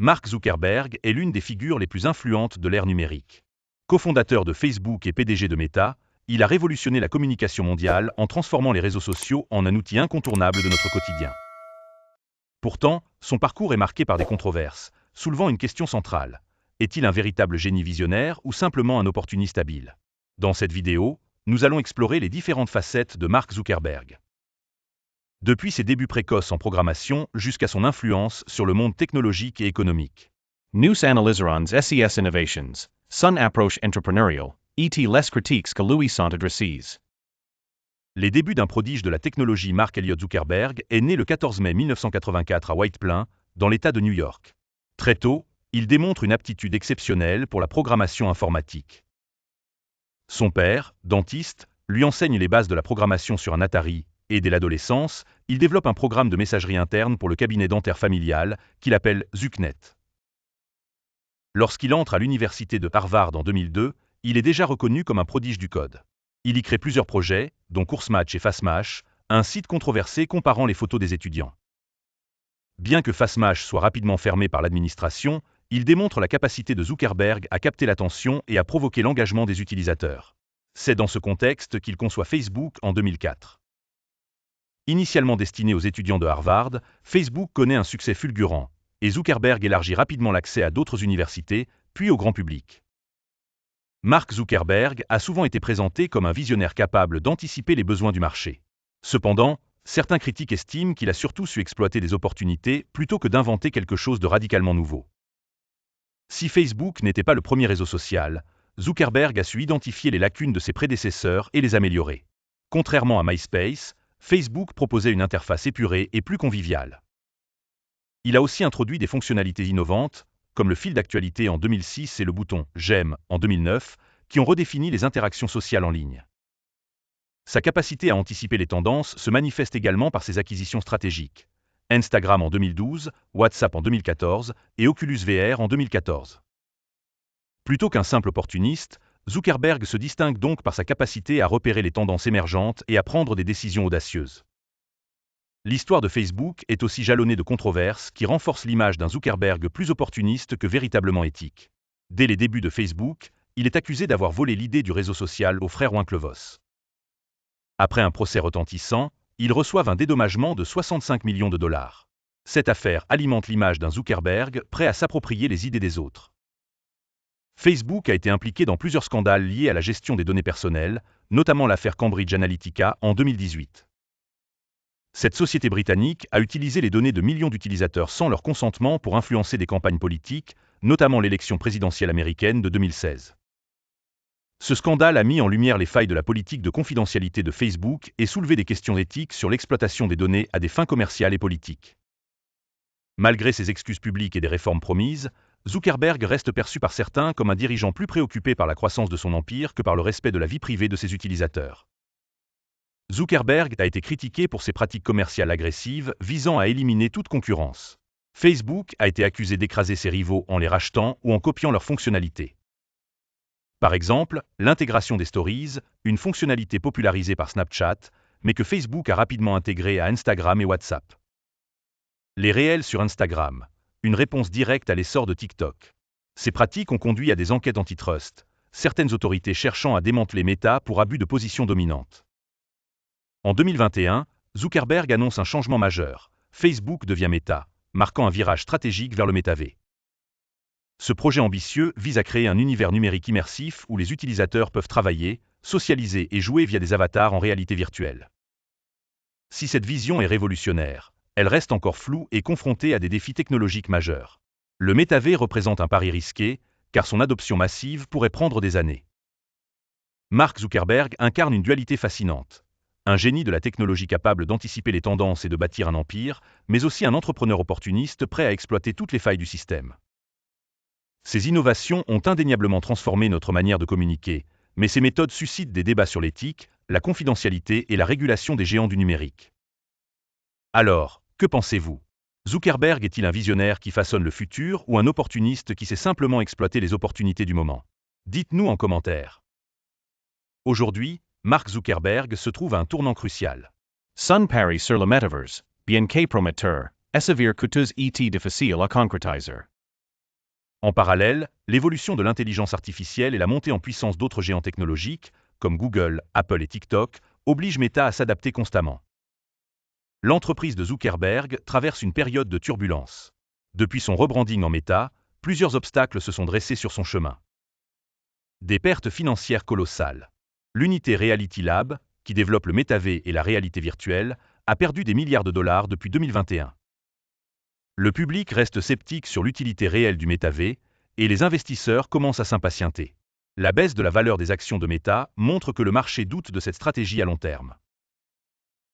Mark Zuckerberg est l'une des figures les plus influentes de l'ère numérique. Cofondateur de Facebook et PDG de Meta, il a révolutionné la communication mondiale en transformant les réseaux sociaux en un outil incontournable de notre quotidien. Pourtant, son parcours est marqué par des controverses, soulevant une question centrale. Est-il un véritable génie visionnaire ou simplement un opportuniste habile? Dans cette vidéo, nous allons explorer les différentes facettes de Mark Zuckerberg. Depuis ses débuts précoces en programmation jusqu'à son influence sur le monde technologique et économique. News analyserons SES Innovations, son approche entrepreneurial, et les critiques que lui sont adressées. Les débuts d'un prodige de la technologie Mark Elliott Zuckerberg est né le 14 mai 1984 à White Plains, dans l'État de New York. Très tôt, il démontre une aptitude exceptionnelle pour la programmation informatique. Son père, dentiste, lui enseigne les bases de la programmation sur un Atari, et dès l'adolescence, il développe un programme de messagerie interne pour le cabinet dentaire familial, qu'il appelle ZuckNet. Lorsqu'il entre à l'université de Harvard en 2002, il est déjà reconnu comme un prodige du code. Il y crée plusieurs projets, dont CourseMatch et FastMatch, un site controversé comparant les photos des étudiants. Bien que FastMatch soit rapidement fermé par l'administration, il démontre la capacité de Zuckerberg à capter l'attention et à provoquer l'engagement des utilisateurs. C'est dans ce contexte qu'il conçoit Facebook en 2004. Initialement destiné aux étudiants de Harvard, Facebook connaît un succès fulgurant, et Zuckerberg élargit rapidement l'accès à d'autres universités, puis au grand public. Mark Zuckerberg a souvent été présenté comme un visionnaire capable d'anticiper les besoins du marché. Cependant, certains critiques estiment qu'il a surtout su exploiter des opportunités plutôt que d'inventer quelque chose de radicalement nouveau. Si Facebook n'était pas le premier réseau social, Zuckerberg a su identifier les lacunes de ses prédécesseurs et les améliorer. Contrairement à MySpace, Facebook proposait une interface épurée et plus conviviale. Il a aussi introduit des fonctionnalités innovantes, comme le fil d'actualité en 2006 et le bouton « J'aime » en 2009, qui ont redéfini les interactions sociales en ligne. Sa capacité à anticiper les tendances se manifeste également par ses acquisitions stratégiques. Instagram en 2012, WhatsApp en 2014 et Oculus VR en 2014. Plutôt qu'un simple opportuniste, Zuckerberg se distingue donc par sa capacité à repérer les tendances émergentes et à prendre des décisions audacieuses. L'histoire de Facebook est aussi jalonnée de controverses qui renforcent l'image d'un Zuckerberg plus opportuniste que véritablement éthique. Dès les débuts de Facebook, il est accusé d'avoir volé l'idée du réseau social aux frères Winklevoss. Après un procès retentissant, ils reçoivent un dédommagement de 65 millions de dollars. Cette affaire alimente l'image d'un Zuckerberg prêt à s'approprier les idées des autres. Facebook a été impliqué dans plusieurs scandales liés à la gestion des données personnelles, notamment l'affaire Cambridge Analytica en 2018. Cette société britannique a utilisé les données de millions d'utilisateurs sans leur consentement pour influencer des campagnes politiques, notamment l'élection présidentielle américaine de 2016. Ce scandale a mis en lumière les failles de la politique de confidentialité de Facebook et soulevé des questions éthiques sur l'exploitation des données à des fins commerciales et politiques. Malgré ses excuses publiques et des réformes promises, Zuckerberg reste perçu par certains comme un dirigeant plus préoccupé par la croissance de son empire que par le respect de la vie privée de ses utilisateurs. Zuckerberg a été critiqué pour ses pratiques commerciales agressives visant à éliminer toute concurrence. Facebook a été accusé d'écraser ses rivaux en les rachetant ou en copiant leurs fonctionnalités. Par exemple, l'intégration des Stories, une fonctionnalité popularisée par Snapchat, mais que Facebook a rapidement intégrée à Instagram et WhatsApp. Les réels sur Instagram, une réponse directe à l'essor de TikTok. Ces pratiques ont conduit à des enquêtes antitrust, certaines autorités cherchant à démanteler Meta pour abus de position dominante. En 2021, Zuckerberg annonce un changement majeur. Facebook devient Meta, marquant un virage stratégique vers le métavers. Ce projet ambitieux vise à créer un univers numérique immersif où les utilisateurs peuvent travailler, socialiser et jouer via des avatars en réalité virtuelle. Si cette vision est révolutionnaire, elle reste encore floue et confrontée à des défis technologiques majeurs. Le métavers représente un pari risqué, car son adoption massive pourrait prendre des années. Mark Zuckerberg incarne une dualité fascinante. Un génie de la technologie capable d'anticiper les tendances et de bâtir un empire, mais aussi un entrepreneur opportuniste prêt à exploiter toutes les failles du système. Ces innovations ont indéniablement transformé notre manière de communiquer, mais ces méthodes suscitent des débats sur l'éthique, la confidentialité et la régulation des géants du numérique. Alors, que pensez-vous? Zuckerberg est-il un visionnaire qui façonne le futur ou un opportuniste qui sait simplement exploiter les opportunités du moment? Dites-nous en commentaire. Aujourd'hui, Mark Zuckerberg se trouve à un tournant crucial. Son pari sur le metaverse, bien que prometteur, est sévère coûteuse et difficile à concrétiser. En parallèle, l'évolution de l'intelligence artificielle et la montée en puissance d'autres géants technologiques, comme Google, Apple et TikTok, obligent Meta à s'adapter constamment. L'entreprise de Zuckerberg traverse une période de turbulence. Depuis son rebranding en Meta, plusieurs obstacles se sont dressés sur son chemin. Des pertes financières colossales. L'unité Reality Lab, qui développe le métaverse et la réalité virtuelle, a perdu des milliards de dollars depuis 2021. Le public reste sceptique sur l'utilité réelle du métaverse et les investisseurs commencent à s'impatienter. La baisse de la valeur des actions de Meta montre que le marché doute de cette stratégie à long terme.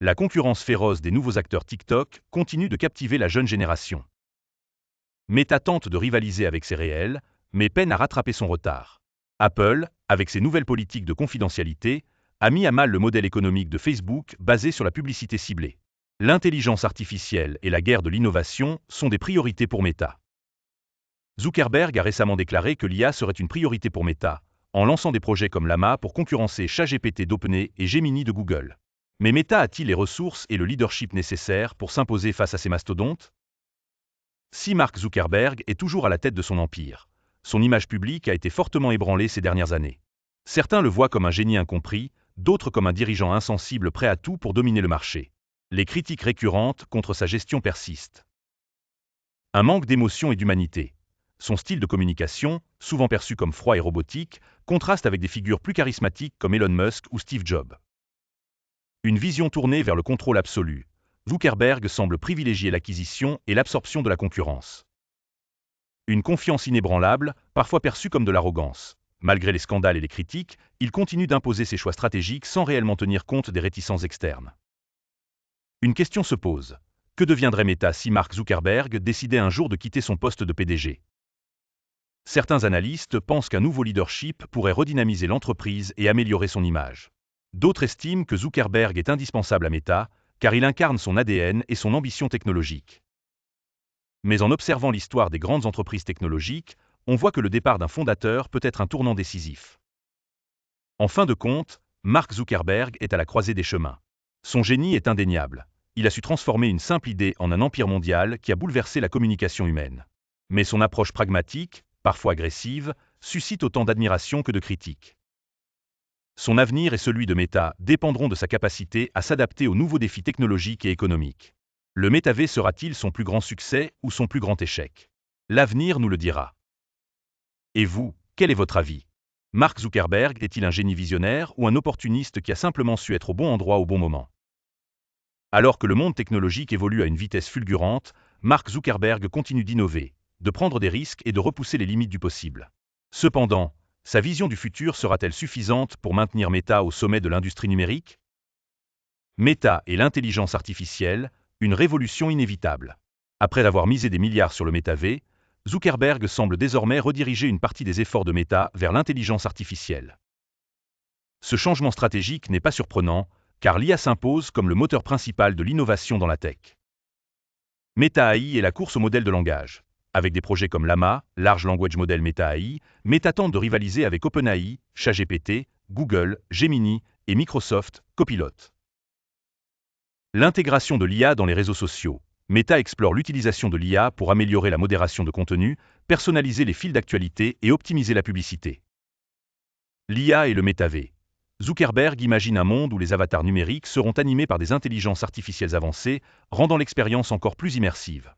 La concurrence féroce des nouveaux acteurs TikTok continue de captiver la jeune génération. Meta tente de rivaliser avec ses réels, mais peine à rattraper son retard. Apple, avec ses nouvelles politiques de confidentialité, a mis à mal le modèle économique de Facebook basé sur la publicité ciblée. L'intelligence artificielle et la guerre de l'innovation sont des priorités pour Meta. Zuckerberg a récemment déclaré que l'IA serait une priorité pour Meta, en lançant des projets comme Llama pour concurrencer ChatGPT d'OpenAI et Gemini de Google. Mais Meta a-t-il les ressources et le leadership nécessaires pour s'imposer face à ces mastodontes? Si Mark Zuckerberg est toujours à la tête de son empire, son image publique a été fortement ébranlée ces dernières années. Certains le voient comme un génie incompris, d'autres comme un dirigeant insensible prêt à tout pour dominer le marché. Les critiques récurrentes contre sa gestion persistent. Un manque d'émotion et d'humanité. Son style de communication, souvent perçu comme froid et robotique, contraste avec des figures plus charismatiques comme Elon Musk ou Steve Jobs. Une vision tournée vers le contrôle absolu. Zuckerberg semble privilégier l'acquisition et l'absorption de la concurrence. Une confiance inébranlable, parfois perçue comme de l'arrogance. Malgré les scandales et les critiques, il continue d'imposer ses choix stratégiques sans réellement tenir compte des réticences externes. Une question se pose. Que deviendrait Meta si Mark Zuckerberg décidait un jour de quitter son poste de PDG? Certains analystes pensent qu'un nouveau leadership pourrait redynamiser l'entreprise et améliorer son image. D'autres estiment que Zuckerberg est indispensable à Meta, car il incarne son ADN et son ambition technologique. Mais en observant l'histoire des grandes entreprises technologiques, on voit que le départ d'un fondateur peut être un tournant décisif. En fin de compte, Mark Zuckerberg est à la croisée des chemins. Son génie est indéniable. Il a su transformer une simple idée en un empire mondial qui a bouleversé la communication humaine. Mais son approche pragmatique, parfois agressive, suscite autant d'admiration que de critiques. Son avenir et celui de Meta dépendront de sa capacité à s'adapter aux nouveaux défis technologiques et économiques. Le métaverse sera-t-il son plus grand succès ou son plus grand échec? L'avenir nous le dira. Et vous, quel est votre avis? Mark Zuckerberg est-il un génie visionnaire ou un opportuniste qui a simplement su être au bon endroit au bon moment? Alors que le monde technologique évolue à une vitesse fulgurante, Mark Zuckerberg continue d'innover, de prendre des risques et de repousser les limites du possible. Cependant, sa vision du futur sera-t-elle suffisante pour maintenir Meta au sommet de l'industrie numérique? Meta et l'intelligence artificielle, une révolution inévitable. Après avoir misé des milliards sur le métaverse, Zuckerberg semble désormais rediriger une partie des efforts de Meta vers l'intelligence artificielle. Ce changement stratégique n'est pas surprenant, car l'IA s'impose comme le moteur principal de l'innovation dans la tech. Meta AI est la course au modèle de langage. Avec des projets comme Llama, Large Language Model Meta AI, Meta tente de rivaliser avec OpenAI, ChatGPT, Google, Gemini et Microsoft, Copilot. L'intégration de l'IA dans les réseaux sociaux. Meta explore l'utilisation de l'IA pour améliorer la modération de contenu, personnaliser les fils d'actualité et optimiser la publicité. L'IA et le métaverse. Zuckerberg imagine un monde où les avatars numériques seront animés par des intelligences artificielles avancées, rendant l'expérience encore plus immersive.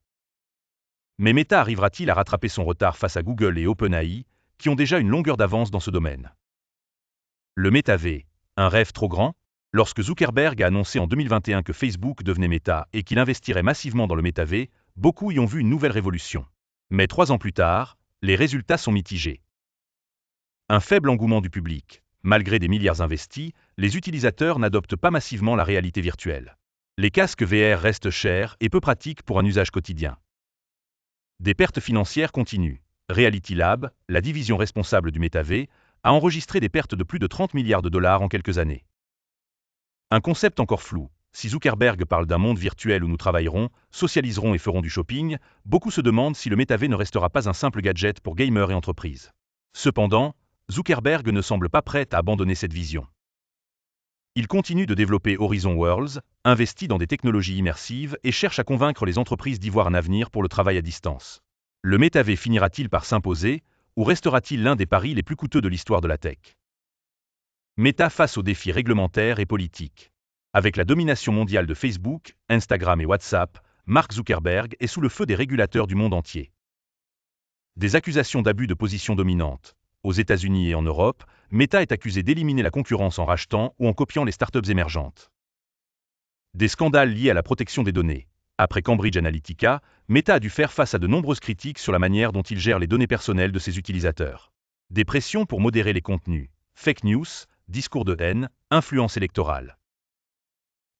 Mais Meta arrivera-t-il à rattraper son retard face à Google et OpenAI, qui ont déjà une longueur d'avance dans ce domaine? Le métaverse, un rêve trop grand? Lorsque Zuckerberg a annoncé en 2021 que Facebook devenait Meta et qu'il investirait massivement dans le métaverse, beaucoup y ont vu une nouvelle révolution. Mais 3 ans plus tard, les résultats sont mitigés. Un faible engouement du public. Malgré des milliards investis, les utilisateurs n'adoptent pas massivement la réalité virtuelle. Les casques VR restent chers et peu pratiques pour un usage quotidien. Des pertes financières continuent. Reality Lab, la division responsable du métaverse, a enregistré des pertes de plus de 30 milliards de dollars en quelques années. Un concept encore flou. Si Zuckerberg parle d'un monde virtuel où nous travaillerons, socialiserons et ferons du shopping, beaucoup se demandent si le métaverse ne restera pas un simple gadget pour gamers et entreprises. Cependant, Zuckerberg ne semble pas prêt à abandonner cette vision. Il continue de développer Horizon Worlds, investit dans des technologies immersives et cherche à convaincre les entreprises d'y voir un avenir pour le travail à distance. Le métaverse finira-t-il par s'imposer, ou restera-t-il l'un des paris les plus coûteux de l'histoire de la tech? Meta face aux défis réglementaires et politiques. Avec la domination mondiale de Facebook, Instagram et WhatsApp, Mark Zuckerberg est sous le feu des régulateurs du monde entier. Des accusations d'abus de position dominante. Aux États-Unis et en Europe, Meta est accusé d'éliminer la concurrence en rachetant ou en copiant les startups émergentes. Des scandales liés à la protection des données. Après Cambridge Analytica, Meta a dû faire face à de nombreuses critiques sur la manière dont il gère les données personnelles de ses utilisateurs. Des pressions pour modérer les contenus, fake news, discours de haine, influence électorale.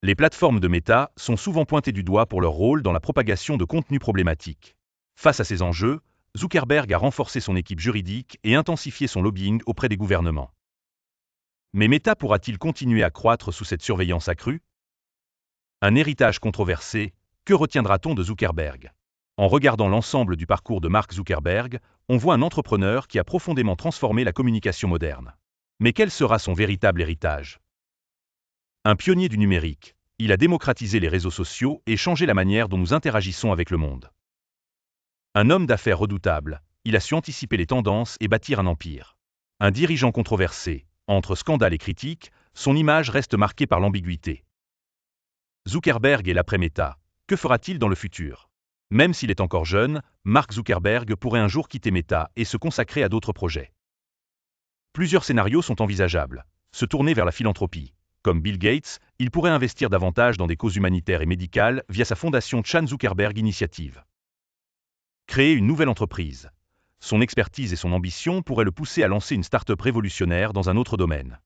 Les plateformes de Meta sont souvent pointées du doigt pour leur rôle dans la propagation de contenus problématiques. Face à ces enjeux, Zuckerberg a renforcé son équipe juridique et intensifié son lobbying auprès des gouvernements. Mais Meta pourra-t-il continuer à croître sous cette surveillance accrue? Un héritage controversé, que retiendra-t-on de Zuckerberg? En regardant l'ensemble du parcours de Mark Zuckerberg, on voit un entrepreneur qui a profondément transformé la communication moderne. Mais quel sera son véritable héritage? Un pionnier du numérique, il a démocratisé les réseaux sociaux et changé la manière dont nous interagissons avec le monde. Un homme d'affaires redoutable, il a su anticiper les tendances et bâtir un empire. Un dirigeant controversé, entre scandales et critiques, son image reste marquée par l'ambiguïté. Zuckerberg et l'après-Meta, que fera-t-il dans le futur? Même s'il est encore jeune, Mark Zuckerberg pourrait un jour quitter Meta et se consacrer à d'autres projets. Plusieurs scénarios sont envisageables. Se tourner vers la philanthropie. Comme Bill Gates, il pourrait investir davantage dans des causes humanitaires et médicales via sa fondation Chan Zuckerberg Initiative. Créer une nouvelle entreprise. Son expertise et son ambition pourraient le pousser à lancer une start-up révolutionnaire dans un autre domaine.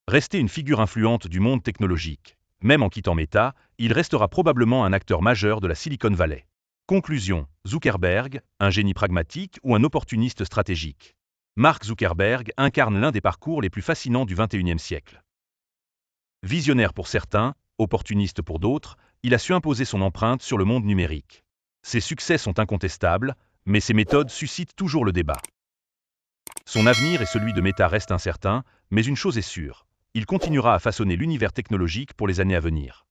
Rester une figure influente du monde technologique. Même en quittant Meta, il restera probablement un acteur majeur de la Silicon Valley. Conclusion, Zuckerberg, un génie pragmatique ou un opportuniste stratégique? Mark Zuckerberg incarne l'un des parcours les plus fascinants du XXIe siècle. Visionnaire pour certains, opportuniste pour d'autres, il a su imposer son empreinte sur le monde numérique. Ses succès sont incontestables, mais ses méthodes suscitent toujours le débat. Son avenir et celui de Meta restent incertains, mais une chose est sûre, il continuera à façonner l'univers technologique pour les années à venir.